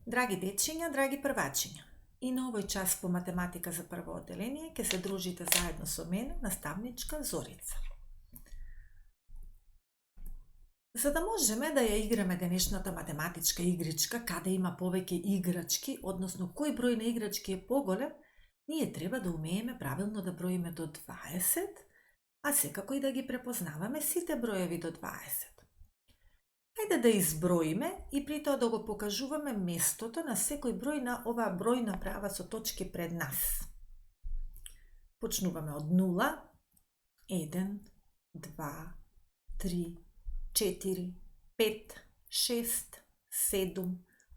Драги дечиња, драги првачиња, и на овој час по математика за прво одделение ќе се дружите заедно со мене, наставничка Зорица. За да можеме да ја играме денешната математичка игричка, каде има повеќе играчки, односно кој број на играчки е поголем, ние треба да умееме правилно да броиме до 20, а секако и да ги препознаваме сите броеви до 20. Хајде да изброиме и при тоа да го покажуваме местото на секој број на оваа бројна права со точки пред нас. Почнуваме од 0, 1, 2, 3, 4, 5, 6, 7,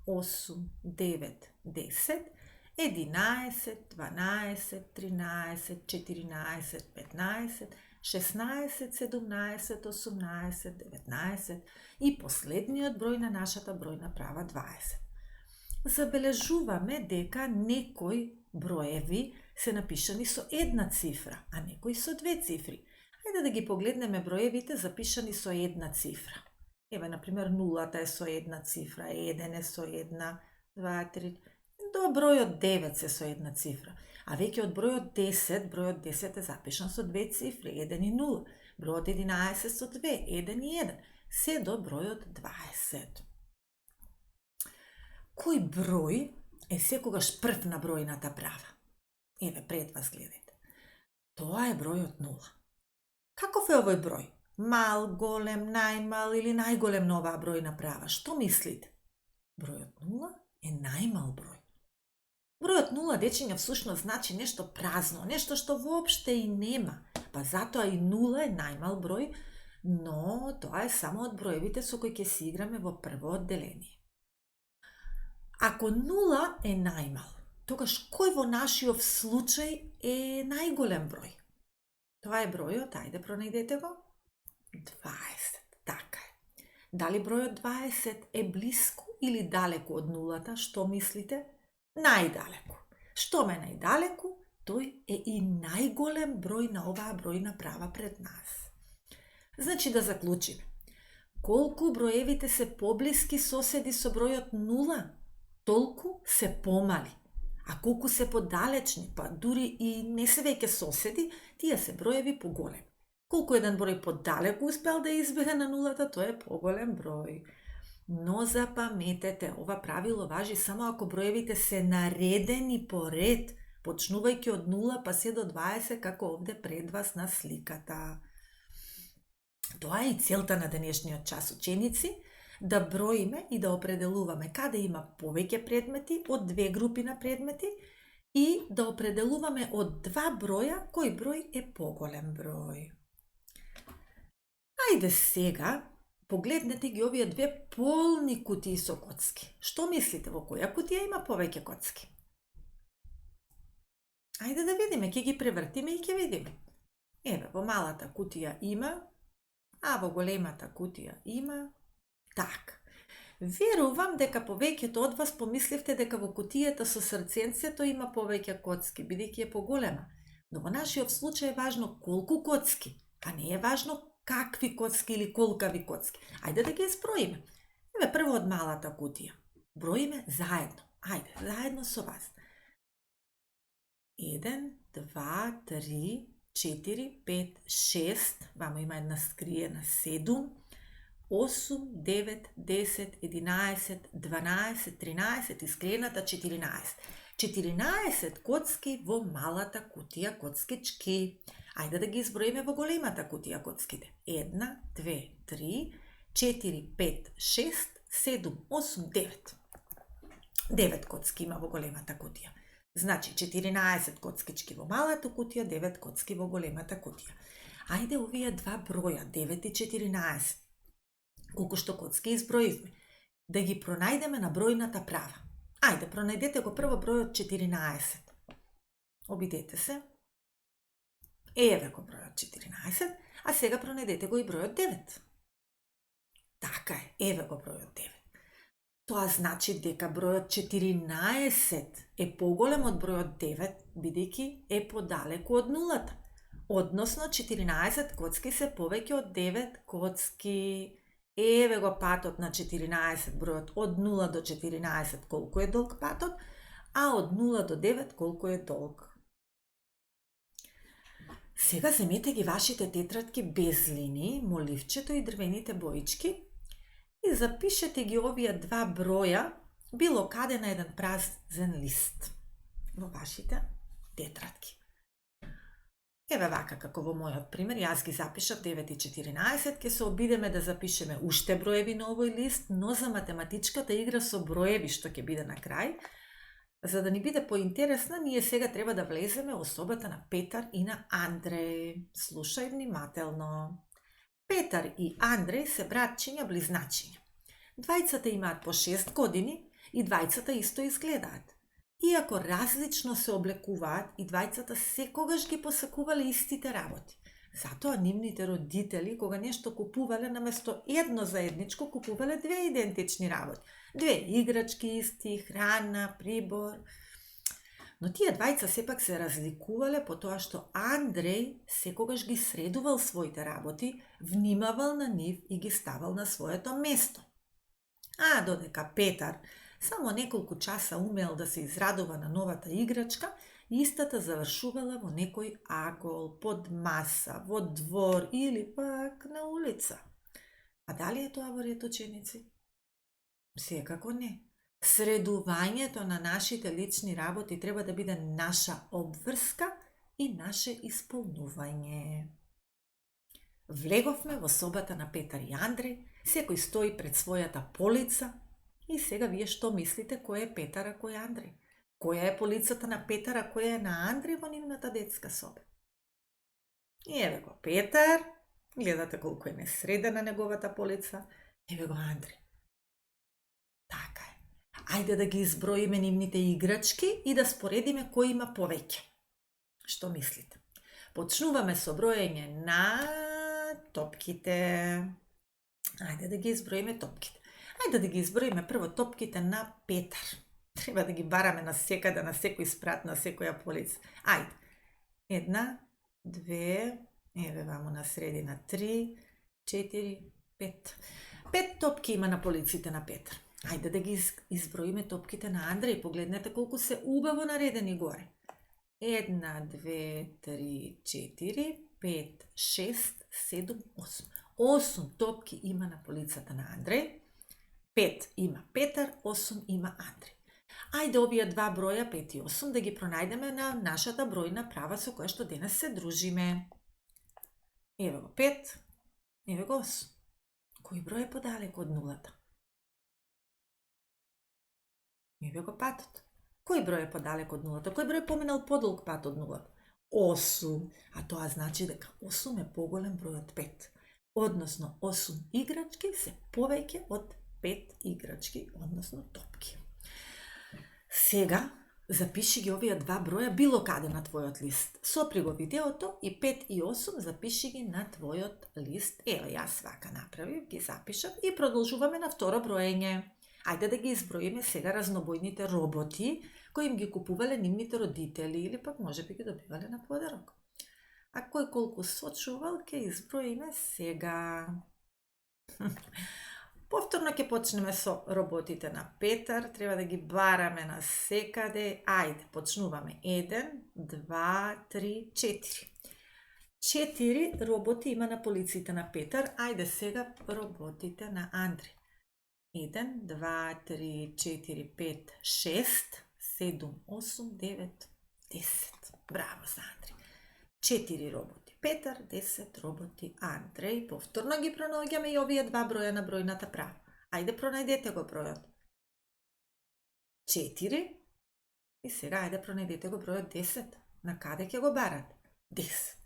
8, 9, 10, 11, 12, 13, 14, 15, 16, 17, 18, 19 и последниот број на нашата бројна права 20. Забележуваме дека некои броеви се напишани со една цифра, а некои со две цифри. Хајде да ги погледнеме броевите запишани со една цифра. Еве, например, нулата е со една цифра, 1 е со една, 2, 3, до бројот 9 се со една цифра. А веќе од бројот 10 е запишан со две цифри, 1 и 0. Бројот 11 со 2, 1 и 1. Се до бројот 20. Кој број е секогаш прв на бројната права? Еве, пред вас гледате. Тоа е бројот 0. Каков е овој број? Мал, голем, најмал или најголем на оваа бројна права? Што мислите? Бројот 0 е најмал број. Бројот 0, дечиња, всушност значи нешто празно, нешто што воопште и нема. Па затоа и 0 е најмал број, но тоа е само од броевите со кои ќе си играме во прво одделение. Ако 0 е најмал, тогаш кој во нашиот случај е најголем број? Тоа е бројот, ајде пронајдете го, 20, така е. Дали бројот 20 е блиску или далеку од нулата, што мислите? Најдалеку. Што ме најдалеку, тој е и најголем број на оваа бројна права пред нас. Значи да заклучиме. Колку броевите се поблиски соседи со бројот 0, толку се помали. А колку се подалечни, па дури и не се веќе соседи, тие се броеви поголеми. Колку еден број подалеку успел да избега на нулата, тој е поголем број. Но запаметете, ова правило важи само ако броевите се наредени по ред, почнувајќи од 0 па се до 20, како овде пред вас на сликата. Тоа е и целта на денешниот час, ученици, да броиме и да определуваме каде има повеќе предмети од две групи на предмети и да определуваме од два броја кој број е поголем број. Ајде сега погледнете ги овие две полни кутии со коцки. Што мислите, во која кутија има повеќе коцки? Ајде да видиме, ќе ги превртиме и ќе видиме. Еве, во малата кутија има, а во големата кутија има. Така. Верувам дека повеќето од вас помисливте дека во кутијата со срценцето има повеќе коцки, бидејќи е поголема. Но во нашиот случај е важно колку коцки, а не е важно какви коцки или колкави коцки. Ајде да ги изброиме. Еве, прво од малата кутија. Броиме заедно. Ајде, заедно со вас. 1, 2, 3, 4, 5, 6, вамо има една скриена 7, 8, 9, 10, 11, 12, 13 и скриената 14. 14 коцки во малата кутија коцкички. Ајде да ги изброиме во големата кутија коцките. 1, 2, 3, 4, 5, 6, 7, 8, 9. 9 коцки има во големата кутија. Значи 14 коцкички во малата кутија, 9 коцки во големата кутија. Ајде овие два броја, 9 и 14, колку што коцки изброивме, да ги пронајдеме на бројната права. Ајде, пронајдете го прво бројот 14. Обидете се. Еве го бројот 14, а сега пронајдете го и бројот 9. Така е, еве го бројот 9. Тоа значи дека бројот 14 е поголем од бројот 9, бидејќи е подалеку од нулата. Односно, 14 коцки се повеќе од 9 коцки. Еве го патот на 14, бројот од 0 до 14 колку е долг патот, а од 0 до 9 колку е долг. Сега земете ги вашите тетрадки без линии, моливчето и дрвените боички и запишете ги овие два броја било каде на еден празен лист во вашите тетрадки. Еве вака како во мојот пример, јас ги запишав 9 и 14, ќе се обидеме да запишеме уште броеви на овој лист, но за математичката игра со броеви што ќе биде на крај, за да ни биде поинтересна, ние сега треба да влеземе во собата на Петар и на Андреј. Слушај внимателно. Петар и Андреј се братчиња близначиња. Двајцата имаат по 6 години и двајцата исто изгледаат. Иако различно се облекуваат, и двајцата секогаш ги посакувале истите работи. Затоа нивните родители, кога нешто купувале, наместо едно заедничко, купувале две идентични работи. Две играчки исти, храна, прибор. Но тие двајца сепак се разликувале по тоа што Андреј секогаш ги средувал своите работи, внимавал на нив и ги ставал на своето место. А додека Петар само неколку часа умел да се израдува на новата играчка, истата завршувала во некој агол, под маса, во двор или пак на улица. А дали е тоа во ред, ученици? Секако не. Средувањето на нашите лични работи треба да биде наша обврска и наше исполнување. Влеговме во собата на Петар и Андреј, секој стои пред својата полица и сега вие што мислите кој е Петар, а кој е Андреј? Која е полицата на Петар, а која е на Андреј во нивната детска соба? И еве го Петар, гледате колку е несредена неговата полица, еве го Андреј. Така е. Ајде да ги изброиме нивните играчки и да споредиме кој има повеќе. Што мислите? Почнуваме со броење на топките. Ајде да ги изброиме топките. Ајде да ги изброиме прво топките на Петар. Треба да ги бараме на секаде, на секој спрат, на секоја полица. Ајде. 1, 2, еве вамо на средина 3, 4, 5. 5 топки има на полиците на Петар. Ајде да ги изброиме топките на Андреј. Погледнете колку се убаво наредени горе. 1, 2, 3, 4, 5, 6, 7, 8. 8 топки има на полицата на Андреј. 5 има Петар, 8 има Андреј. Ајде овие два броја, 5 и 8, да ги пронајдеме на нашата бројна права со која што денес се дружиме. Еве го 5, еве го 8. Кој број е подалеку од нулата? Еве го патот. Кој број е подалеку од нулата? Кој број поминал подолг пат од нулата? 8. А тоа значи дека 8 е поголем број од 5. Односно 8 играчки се повеќе од 5 играчки, односно топки. Сега запиши ги овие два броја било каде на твојот лист. Сопри го видеото и 5 и 8 запиши ги на твојот лист. Еве јас вака направив, ги запишав и продолжуваме на второ броење. Ајде да ги изброиме сега разнобојните роботи кои им ги купувале нивните родители или пак можеби ги добивале на подарок. А кој колку сочувал ќе изброиме сега. Повторно ќе почнеме со роботите на Петар, треба да ги бараме на секаде. Ајде, почнуваме. 1, 2, 3, 4. 4 роботи има на полиците на Петар. Ајде сега роботите на Андреј. 1, 2, 3, 4, 5, 6, 7, 8, 9, 10. Браво за Андреј. 4 роботи Петар, 10 роботи Андреј. Повторно ги пронаоѓаме и овие два броја на бројната права. Ајде пронајдете го бројот 4 и сега ајде пронајдете го бројот 10. На каде ќе го барате? 10.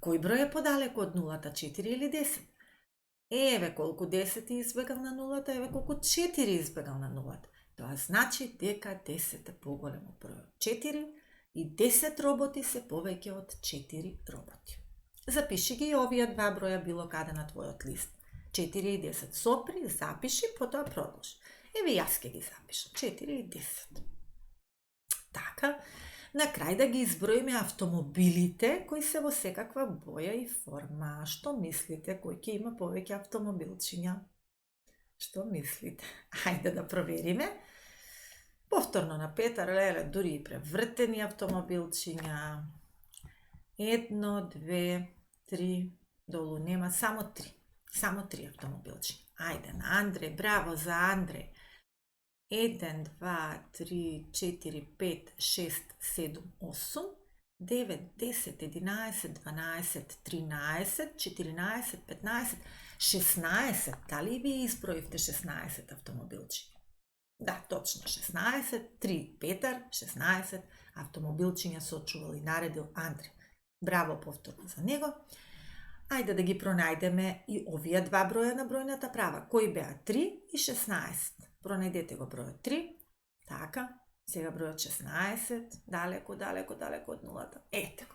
Кој број е подалеку од нулата, 4 или 10? Еве колку 10 избегал на нулата, еве колку 4 избегал на нулата. Тоа значи дека 10 е поголем од бројот 4 и 10 роботи се повеќе од 4 роботи. Запиши ги овие два броја било каде на твојот лист. 4 и 10. Сопри, запиши, потоа продолжи. Еве јас ќе ги запишам. 4 и 10. Така, на крај да ги изброиме автомобилите кои се во секаква боја и форма. Што мислите, кој ќе има повеќе автомобилчиња? Што мислите? Ајде да провериме. Повторно на Петар, леле, дури и превртени автомобилчиња. 1, 2, 3, долу нема, само 3. Само 3 автомобилчиња. Ајде на Андреј, браво за Андреј. 1, 2, 3, 4, 5, 6, 7, 8, 9, 10, 11, 12, 13, 14, 15, 16. Дали ви изброивте 16 автомобилчиња? Да, точно 16, 3 Петар, 16 автомобилчиња сочувал и наредил Андреј. Браво повторно за него. Ајде да ги пронајдеме и овие два броја на бројната права. Кои беа 3 и 16? Пронајдете го бројот 3. Така, сега бројот 16, далеко, далеко, далеко од нулата. Ете го.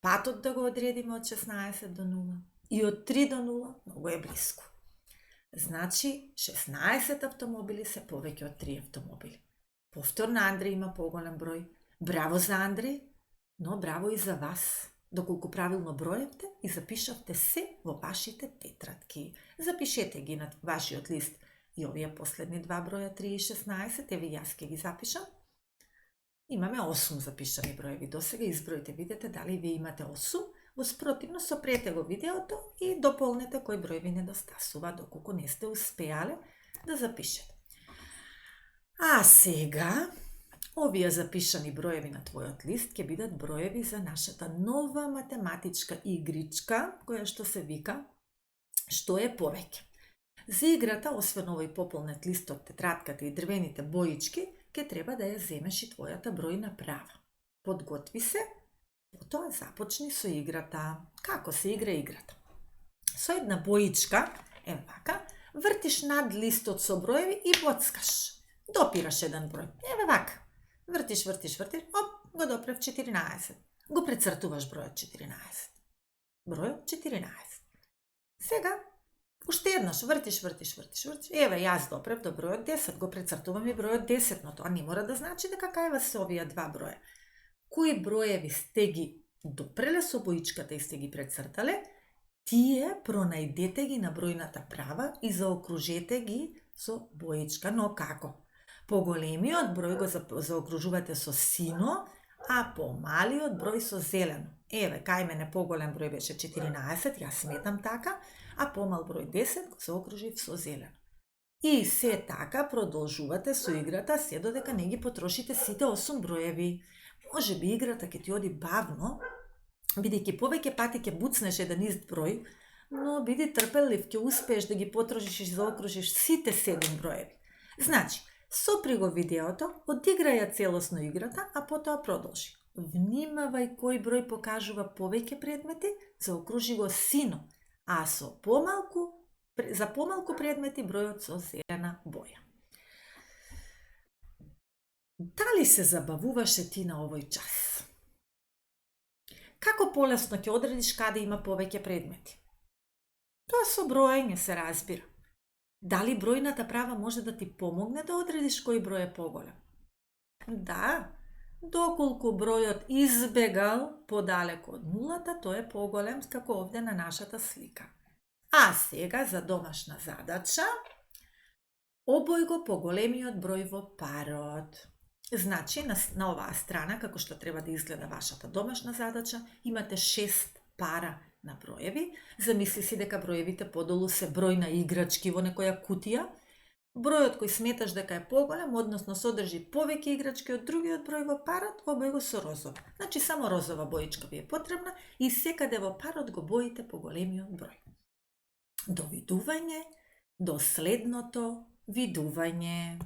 Патот да го одредиме од 16 до 0 и од 3 до 0 многу е блиску. Значи, 16 автомобили се повеќе од 3 автомобили. Повторно Андреј има поголем број. Браво за Андреј, но браво и за вас. Доколку правилно броевте и запишавте се во вашите тетрадки. Запишете ги на вашиот лист и овие последни два броја 3 и 16, еви јас ќе ги запишам. Имаме 8 запишани броеви досега, изброите, видете дали ви имате 8. Воспротивно, сопрете го видеото и дополнете кој број ви недостасува, доколку не сте успеале да запишете. А сега, овие запишани броеви на твојот лист ќе бидат броеви за нашата нова математичка игричка, која што се вика Што е повеќе. За играта, освен овој пополнет лист од тетратката и дрвените боички, ќе треба да ја земеш и твојата бројна права. Подготви се, потоа започни со играта. Како се игра играта? Со една боичка, вака, вртиш над листот со броеви и боцкаш. Допираш еден број. Вака. Вртиш, оп, го допрев 14. Го прецртуваш бројот 14. Бројот 14. Сега, уште еднаш, вртиш. Јас допрев до бројот 10, го прецртувам и бројот 10, но тоа не мора да значи дека кај вас се овие два броја. Кои броеви сте ги допреле со боичката и сте ги прецртале, тие пронајдете ги на бројната права и заокружете ги со боичка, но како? Поголемиот број го заокружувате со сино, а помалиот број со зелено. Кај мене поголем број беше 14, јас сметам така, а помал број 10 го заокружив со зелено. И се така продолжувате со играта се додека не ги потрошите сите 8 броеви. Може би играта ќе ти оди бавно, бидејќи повеќе пати ќе буцнеш еден ист број, но биди трпелив, ќе успееш да ги потрошиш и заокружиш сите 7 броеви. Значи, сопри го видеото, одиграј ја целосно играта, а потоа продолжи. Внимавај кој број покажува повеќе предмети, заокружи го сино, а за помалку предмети бројот со зелена боја. Дали се забавуваше ти на овој час? Како полесно ќе одредиш каде има повеќе предмети? Тоа со броење се разбира. Дали бројната права може да ти помогне да одредиш кој број е поголем? Да, доколку бројот избегал подалеку од нулата, тој е поголем, како овде на нашата слика. А сега за домашна задача, обој го поголемиот број во парот. Значи, на оваа страна, како што треба да изгледа вашата домашна задача, имате 6 пара на броеви. Замисли си дека броевите подолу се број на играчки во некоја кутија. Бројот кој сметаш дека е поголем, односно содржи повеќе играчки од другиот број во парот, обој го со розова. Значи, само розова боичка ви е потребна и секаде во парот го боите поголемиот број. До видување, до следното видување.